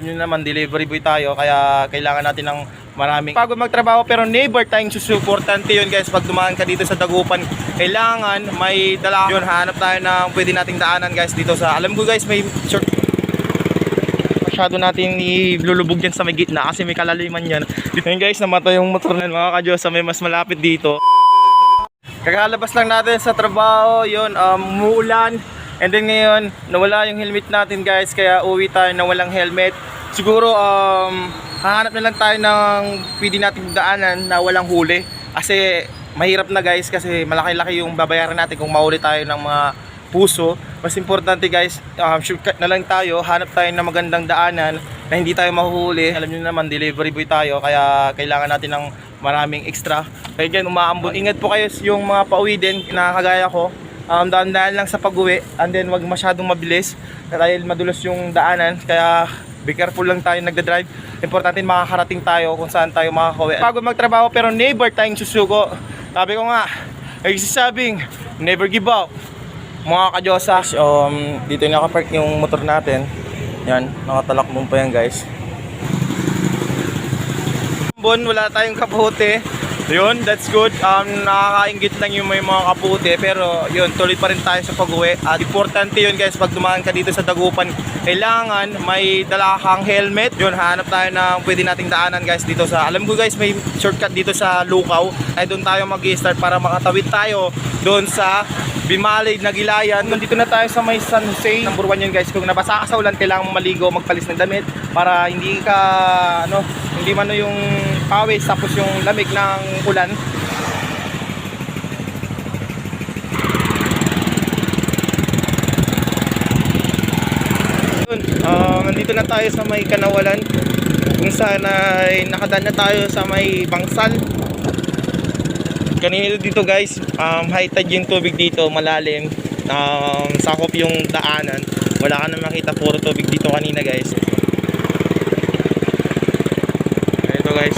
Alam nyo naman, delivery boy tayo, kaya kailangan natin ng maraming pagod magtrabaho, pero never tayong susuportante yun guys. Pag dumaan ka dito sa Dagupan, kailangan may dala yun. Hanap tayo ng pwede nating daanan guys dito sa, alam ko guys, may short, masyado natin ilulubog dyan sa may gitna kasi may kalaliman yan. Yun guys, namatay yung motor na mga ka-Diyos, sa may mas malapit dito. Kakalabas lang natin sa trabaho, yun, umuulan. And then ngayon, nawala yung helmet natin guys, kaya uwi tayo na walang helmet. Siguro hahanap na lang tayo ng pwede nating daanan na walang huli. Kasi mahirap na guys, kasi malaki-laki yung babayaran natin kung mahuli tayo ng mga puso. Mas importante guys, shortcut na lang tayo, hanap tayo ng magandang daanan na hindi tayo mahuhuli. Alam niyo naman, delivery boy tayo, kaya kailangan natin ng maraming extra. Kaya dyan, umaambon. Ingat po kayo yung mga pauwi din na kagaya ko. Daan-daan lang sa pag-uwi, and then wag masyadong mabilis dahil madulas yung daanan, kaya be careful lang tayo nagda-drive. Importante makakarating tayo kung saan tayo makakauwi. Pagod magtrabaho pero never tayong susuko. Sabi ko nga, nagsasabing never give up mga ka-Diyosa. Dito yung nakapark yung motor natin. Yan, nakatalakbong pa yan guys. Wala tayong kapote. Yun, that's good. Nakakaingit lang yung may mga kaputi, pero yun, tuloy pa rin tayo sa pag-uwi. At importante yun guys, pag dumaan ka dito sa Dagupan, kailangan may dala kang helmet. Yun, hanap tayo ng pwede nating daanan guys dito sa, alam ko guys, may shortcut dito sa Lukaw. Ay doon tayo mag-i-start para makatawid tayo doon sa Bimalay na Gilayan. Nandito na tayo sa may San Jose. Number 1 yun guys, kung nabasa ka sa ulan, kailangan maligo, magpalis ng damit para hindi ka, hindi man yung pawis tapos yung lamig ng ulan. Nandito na tayo sa may Kanawalan, kung saan ay nakadaan na tayo sa may Bangsal. Kanina dito guys, high tide yung tubig dito, malalim, sakop yung daanan, wala ka na makita, puro tubig dito kanina guys. Ito guys,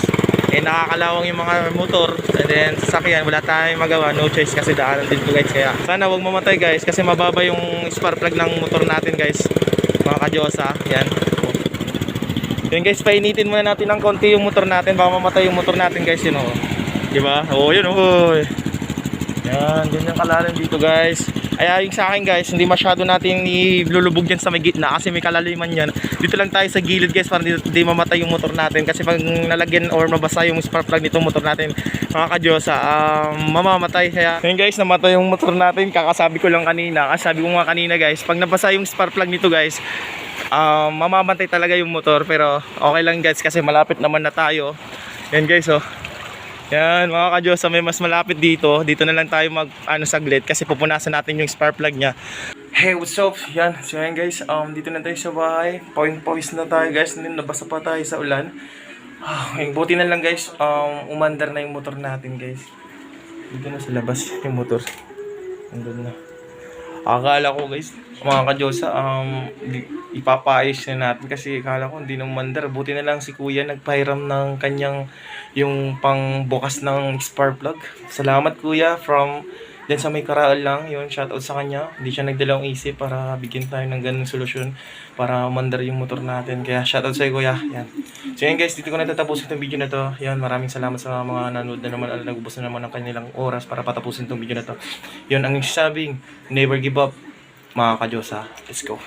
nakakalawang yung mga motor, and then sasakyan, wala tayong magawa, no choice kasi daanan dito guys. Kaya sana wag mamatay guys, kasi mababa yung spark plug ng motor natin guys, mga ka-Diyosa. Yan. Yun guys, painitin muna natin ng konti yung motor natin, baka mamatay yung motor natin guys, yun diba? Yun yan, yun yung kalalim dito guys. Ay yung sa akin guys, hindi masyado natin ilulubog dyan sa may gitna kasi may kalaliman yan. Dito lang tayo sa gilid guys, para hindi mamatay yung motor natin. Kasi pag nalagyan or mabasa yung spark plug nitong motor natin, mga ka-Diyosa, mamamatay. Kaya yun guys, namatay yung motor natin. Kakasabi ko lang kanina, kasi sabi ko nga kanina guys, pag nabasa yung spark plug nito guys, mamamatay talaga yung motor. Pero okay lang guys, kasi malapit naman na tayo. Yan guys, yan mga ka-Diyosa, may mas malapit dito. Dito na lang tayo saglit kasi pupunasan natin yung spark plug nya. Hey, what's up? Yan, so yan guys, dito na tayo sa bahay. Pawis na tayo guys, nabasa pa tayo sa ulan. Buti na lang guys, umandar na yung motor natin guys. Dito na sa labas yung motor. Andun na. Akala ko guys, mga ka-Diyosa, ipapayos na natin kasi akala ko hindi na umandar. Buti na lang si kuya nagpahiram ng kanyang yung pang bukas ng spark plug. Salamat kuya, from dyan sa may Karaal lang. Yun, shoutout sa kanya. Hindi siya nagdalawang isip para bigyan tayo ng ganung solusyon para umandar yung motor natin. Kaya shoutout sa kuya. Yan. So yan guys, dito ko na tatapusin itong video na to. Yan, maraming salamat sa mga nanood na naman, nagubos na naman ng kanilang oras para patapusin itong video na to. Yun, ang sabing never give up mga ka-Diyosa. Let's go.